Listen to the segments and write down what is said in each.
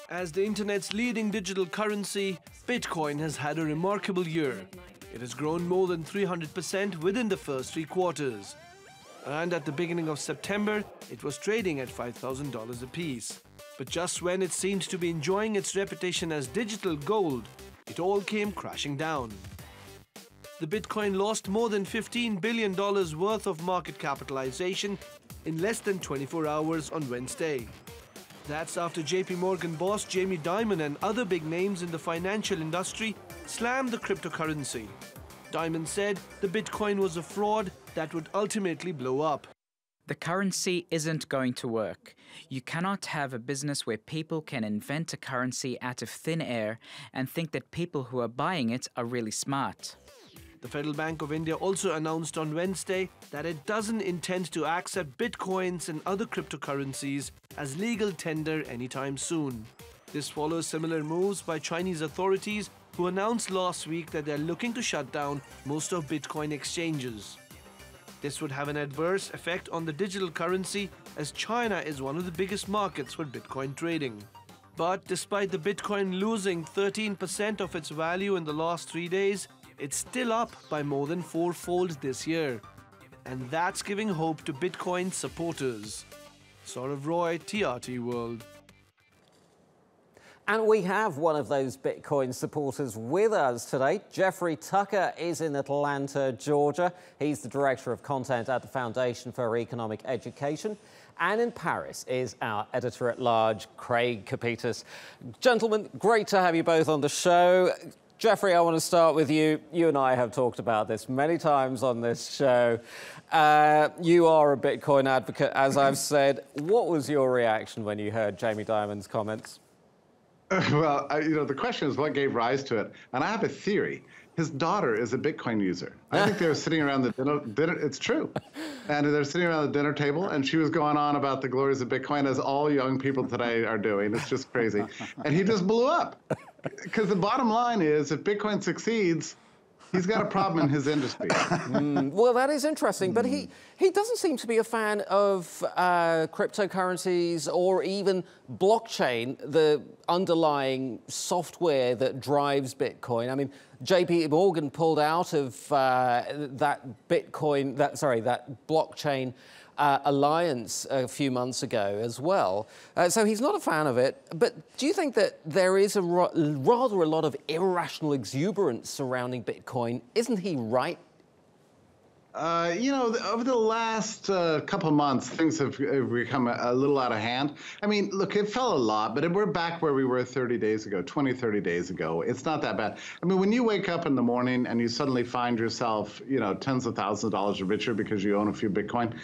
As the internet's leading digital currency, Bitcoin has had a remarkable year. It has grown more than 300% within the first 3 quarters. And at the beginning of September, it was trading at $5,000 apiece. But just when it seemed to be enjoying its reputation as digital gold, it all came crashing down. The Bitcoin lost more than $15 billion worth of market capitalization in less than 24 hours on Wednesday. That's after JPMorgan boss Jamie Dimon and other big names in the financial industry slammed the cryptocurrency. Dimon said the Bitcoin was a fraud that would ultimately blow up. The currency isn't going to work. You cannot have a business where people can invent a currency out of thin air and think that people who are buying it are really smart. The Federal Bank of India also announced on Wednesday that it doesn't intend to accept bitcoins and other cryptocurrencies as legal tender anytime soon. This follows similar moves by Chinese authorities who announced last week that they're looking to shut down most of Bitcoin exchanges. This would have an adverse effect on the digital currency as China is one of the biggest markets for Bitcoin trading. But despite the Bitcoin losing 13% of its value in the last 3 days, it's still up by more than 4-fold this year. And that's giving hope to Bitcoin supporters. Sourav Roy, TRT World. And we have one of those Bitcoin supporters with us today. Jeffery Tucker is in Atlanta, Georgia. He's the Director of Content at the Foundation for Economic Education. And in Paris is our Editor-at-Large, Craig Copetas. Gentlemen, great to have you both on the show. Jeffery, I want to start with you. You and I have talked about this many times on this show. You are a Bitcoin advocate, as I've said. What was your reaction when you heard Jamie Dimon's comments? Well, the question is what gave rise to it. And I have a theory. His daughter is a Bitcoin user. I think they were sitting around the dinner. It's true. And they're sitting around the dinner table, and she was going on about the glories of Bitcoin, as all young people today are doing. It's just crazy. And he just blew up. Because the bottom line is, if Bitcoin succeeds, he's got a problem in his industry. Well, that is interesting, but he doesn't seem to be a fan of cryptocurrencies or even blockchain, the underlying software that drives Bitcoin. I mean, JPMorgan pulled out of that blockchain alliance a few months ago as well. So he's not a fan of it. But do you think that there is rather a lot of irrational exuberance surrounding Bitcoin? Isn't he right? Over the last couple of months, things have become a little out of hand. I mean, look, it fell a lot, but we're back where we were 30 days ago, 30 days ago. It's not that bad. I mean, when you wake up in the morning and you suddenly find yourself, tens of thousands of dollars richer because you own a few Bitcoin,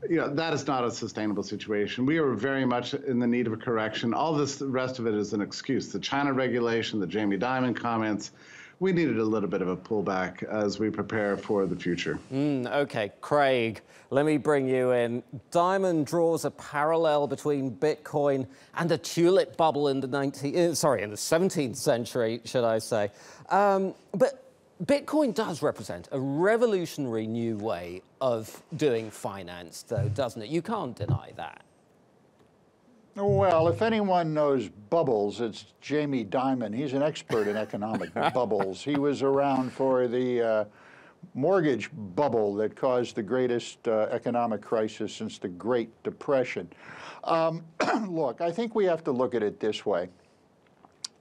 that is not a sustainable situation. We are very much in the need of a correction. All this, the rest of it is an excuse. The China regulation, the Jamie Dimon comments, we needed a little bit of a pullback as we prepare for the future. Okay, Craig, let me bring you in. Dimon draws a parallel between Bitcoin and the tulip bubble in the 17th century, should I say. But Bitcoin does represent a revolutionary new way of doing finance, though, doesn't it? You can't deny that. Well, if anyone knows bubbles, it's Jamie Dimon. He's an expert in economic bubbles. He was around for the mortgage bubble that caused the greatest economic crisis since the Great Depression. Look, I think we have to look at it this way.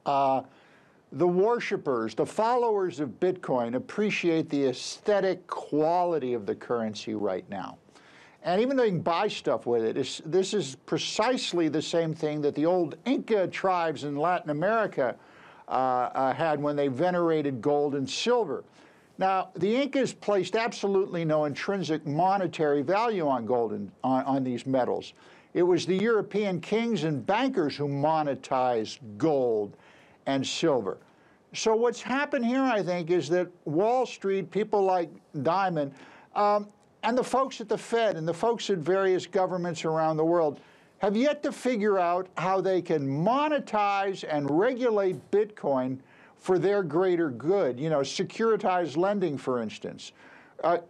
The worshipers, the followers of Bitcoin, appreciate the aesthetic quality of the currency right now. And even though you can buy stuff with it, this is precisely the same thing that the old Inca tribes in Latin America had when they venerated gold and silver. Now, the Incas placed absolutely no intrinsic monetary value on gold and on these metals. It was the European kings and bankers who monetized gold and silver. So what's happened here, I think, is that Wall Street, people like Dimon, and the folks at the Fed and the folks at various governments around the world have yet to figure out how they can monetize and regulate Bitcoin for their greater good. Securitized lending, for instance,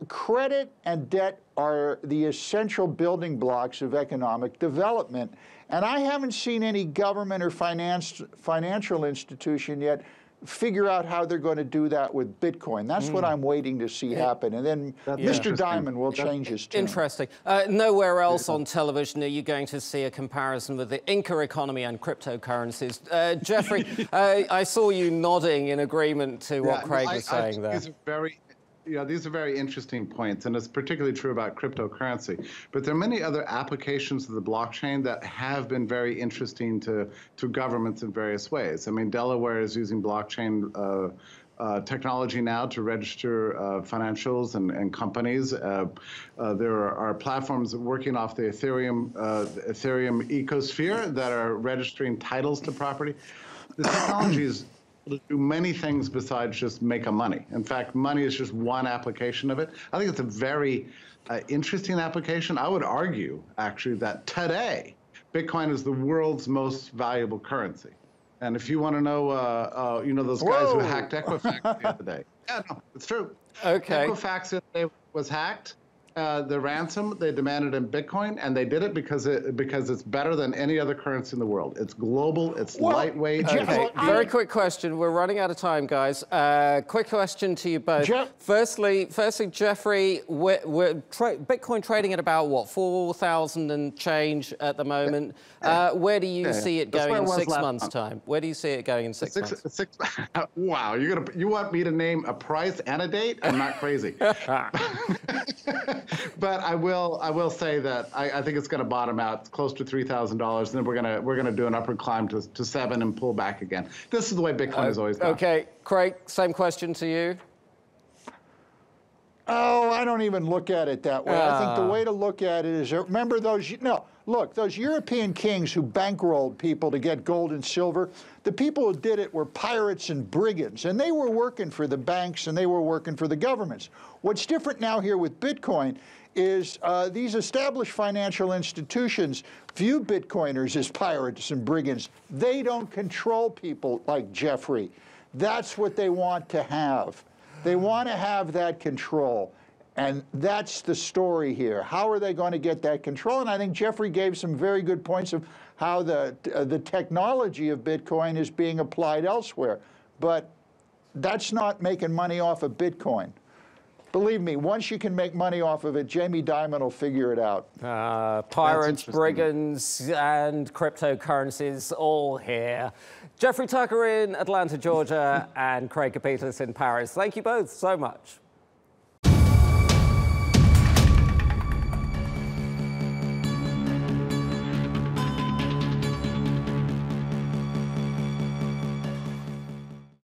Credit and debt are the essential building blocks of economic development. And I haven't seen any government or financial institution yet figure out how they're going to do that with Bitcoin. That's what I'm waiting to see happen. And then Mr. Dimon will change his tune. Interesting. Nowhere else on television are you going to see a comparison with the Inca economy and cryptocurrencies. Jeffrey, I saw you nodding in agreement to what Craig was saying there. These are very interesting points, and it's particularly true about cryptocurrency. But there are many other applications of the blockchain that have been very interesting to governments in various ways. I mean, Delaware is using blockchain technology now to register financials and companies. There are platforms working off the Ethereum ecosphere that are registering titles to property. The technology is do many things besides just make a money. In fact, money is just one application of it. I think it's a very interesting application. I would argue, actually, that today, Bitcoin is the world's most valuable currency. And if you want to know, those guys who hacked Equifax the other day. Yeah, no, it's true. Okay. Equifax the other day was hacked. The ransom, they demanded in Bitcoin, and they did it because it's better than any other currency in the world. It's global, it's lightweight. Okay, very quick question. We're running out of time, guys. Quick question to you both. Firstly, Jeffrey, Bitcoin trading at about, what, 4,000 and change at the moment. Where do you see it going in 6 months' time? Where do you see it going in 6 months? Wow, you want me to name a price and a date? I'm not crazy. But I will say that I think it's going to bottom out close to $3,000, and then we're gonna do an upward climb to 7 and pull back again. This is the way Bitcoin has always gone. Okay, Craig, same question to you. Oh, I don't even look at it that way. I think the way to look at it is, remember those, look, those European kings who bankrolled people to get gold and silver, the people who did it were pirates and brigands, and they were working for the banks and they were working for the governments. What's different now here with Bitcoin is these established financial institutions view Bitcoiners as pirates and brigands. They don't control people like Jeffrey. That's what they want to have. They want to have that control. And that's the story here. How are they going to get that control? And I think Jeffrey gave some very good points of how the technology of Bitcoin is being applied elsewhere. But that's not making money off of Bitcoin. Believe me, once you can make money off of it, Jamie Dimon will figure it out. Pirates, brigands, and cryptocurrencies all here. Jeffrey Tucker in Atlanta, Georgia, and Craig Copetas in Paris. Thank you both so much.